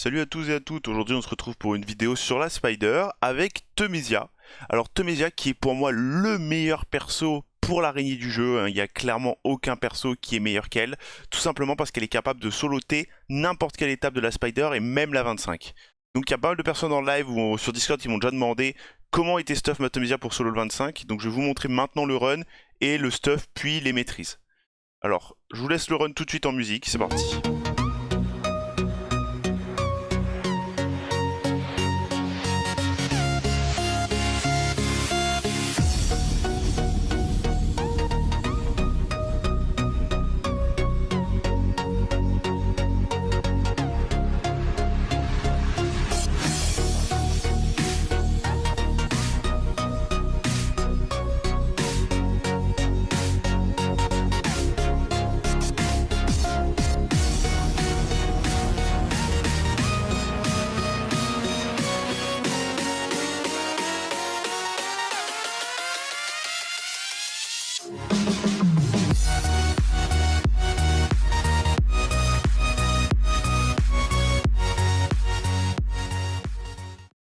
Salut à tous et à toutes, aujourd'hui on se retrouve pour une vidéo sur la Spider avec Temesia. Alors Temesia qui est pour moi le meilleur perso pour l'araignée du jeu, hein. Il n'y a clairement aucun perso qui est meilleur qu'elle, tout simplement parce qu'elle est capable de soloter n'importe quelle étape de la Spider et même la 25. Donc il y a pas mal de personnes en live ou sur Discord qui m'ont déjà demandé comment était stuff ma Temesia pour solo le 25, donc je vais vous montrer maintenant le run et le stuff puis les maîtrises. Alors je vous laisse le run tout de suite en musique, c'est parti.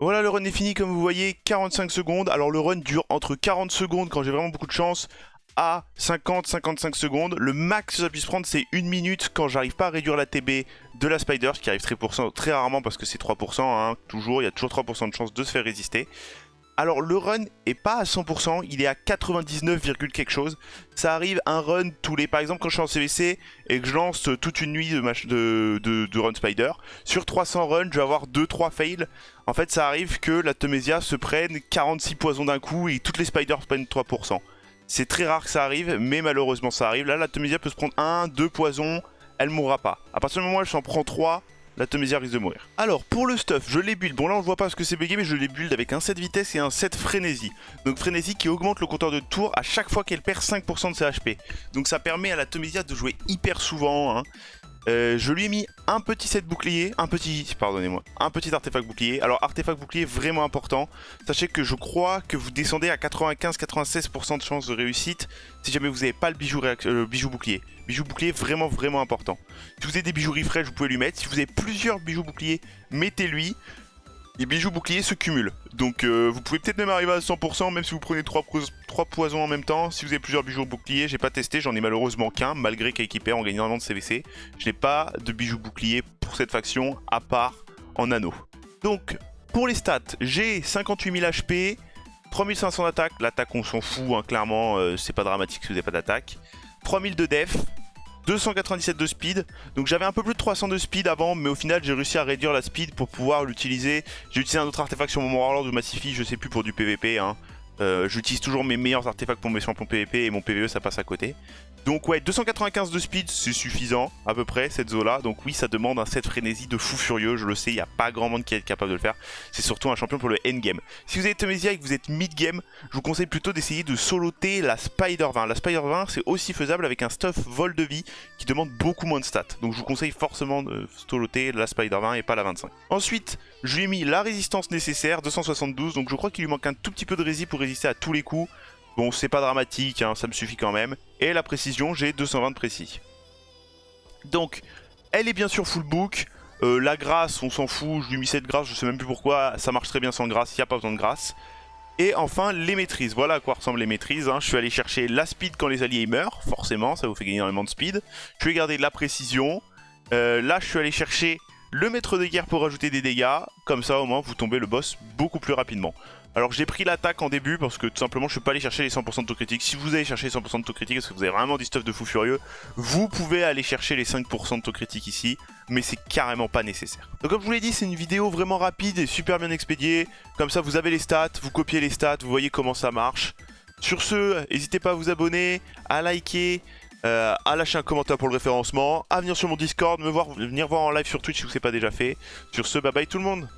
Voilà, le run est fini comme vous voyez, 45 secondes. Alors le run dure entre 40 secondes quand j'ai vraiment beaucoup de chance à 50-55 secondes. Le max que ça puisse prendre c'est 1 minute quand j'arrive pas à réduire la TB de la Spider, ce qui arrive très rarement parce que c'est 3%, hein, toujours, il y a toujours 3% de chance de se faire résister. Alors le run est pas à 100%, il est à 99, quelque chose. Ça arrive un run tous les... Par exemple quand je suis en CVC et que je lance toute une nuit de run Spider, sur 300 runs je vais avoir 2-3 fails. En fait ça arrive que la Temesia se prenne 46 poisons d'un coup et toutes les Spiders prennent 3%. C'est très rare que ça arrive, mais malheureusement ça arrive. Là la Temesia peut se prendre 1-2 poisons, elle mourra pas. À partir du moment où elle s'en prend 3, la Temesia risque de mourir. Alors pour le stuff, je l'ai build. Bon là on le voit pas parce que c'est bugué, mais je l'ai build avec un 7 vitesse et un 7 frénésie. Donc frénésie qui augmente le compteur de tours à chaque fois qu'elle perd 5% de ses HP. Donc ça permet à la Temesia de jouer hyper souvent, hein. Je lui ai mis un petit set bouclier, un petit artefact bouclier. Alors artefact bouclier vraiment important. Sachez que je crois que vous descendez à 95-96% de chance de réussite si jamais vous n'avez pas le bijou bouclier. Bijou bouclier vraiment important. Si vous avez des bijoux refresh, vous pouvez lui mettre. Si vous avez plusieurs bijoux boucliers, mettez-lui. Les bijoux boucliers se cumulent. Donc vous pouvez peut-être même arriver à 100% même si vous prenez 3 poisons en même temps. Si vous avez plusieurs bijoux boucliers, j'ai pas testé, j'en ai malheureusement qu'un, malgré qu'équipé on gagne énormément de CVC. Je n'ai pas de bijoux boucliers pour cette faction, à part en anneau. Donc pour les stats, j'ai 58 000 HP, 3500 d'attaque, l'attaque on s'en fout, hein, clairement, c'est pas dramatique si vous n'avez pas d'attaque. 3000 de def, 297 de speed, donc j'avais un peu plus de 300 de speed avant, mais au final j'ai réussi à réduire la speed pour pouvoir l'utiliser. J'ai utilisé un autre artefact sur mon Warlord ou Massify, je sais plus, pour du PVP, hein. J'utilise toujours mes meilleurs artefacts pour mes champions PVP et mon PVE ça passe à côté. Donc ouais, 295 de speed c'est suffisant à peu près cette zone là. Donc oui, ça demande un set frénésie de fou furieux, je le sais, il n'y a pas grand monde qui est capable de le faire. C'est surtout un champion pour le endgame. Si vous avez Temesia et que vous êtes mid-game, je vous conseille plutôt d'essayer de soloter la Spider 20. La Spider 20 c'est aussi faisable avec un stuff vol de vie qui demande beaucoup moins de stats. Donc je vous conseille forcément de soloter la Spider 20 et pas la 25. Ensuite, je lui ai mis la résistance nécessaire, 272, donc je crois qu'il lui manque un tout petit peu de rési pour résister à tous les coups. Bon, c'est pas dramatique, hein, ça me suffit quand même. Et la précision, j'ai 220 de précis. Donc, elle est bien sûr full book. La grâce, on s'en fout, je lui ai mis cette grâce, je sais même plus pourquoi. Ça marche très bien sans grâce, il n'y a pas besoin de grâce. Et enfin, les maîtrises. Voilà à quoi ressemblent les maîtrises, hein. Je suis allé chercher la speed quand les alliés meurent, forcément, ça vous fait gagner énormément de speed. Je vais garder la précision. Là, je suis allé chercher le maître de guerre pour rajouter des dégâts. Comme ça, au moins, vous tombez le boss beaucoup plus rapidement. Alors j'ai pris l'attaque en début parce que tout simplement je ne suis pas allé chercher les 100% de taux critique. Si vous allez chercher les 100% de taux critique parce que vous avez vraiment du stuff de fou furieux, vous pouvez aller chercher les 5% de taux critique ici, mais c'est carrément pas nécessaire. Donc comme je vous l'ai dit, c'est une vidéo vraiment rapide et super bien expédiée. Comme ça vous avez les stats, vous copiez les stats, vous voyez comment ça marche. Sur ce, n'hésitez pas à vous abonner, à liker, à lâcher un commentaire pour le référencement, à venir sur mon Discord, venir voir en live sur Twitch si ce n'est pas déjà fait. Sur ce, bye bye tout le monde.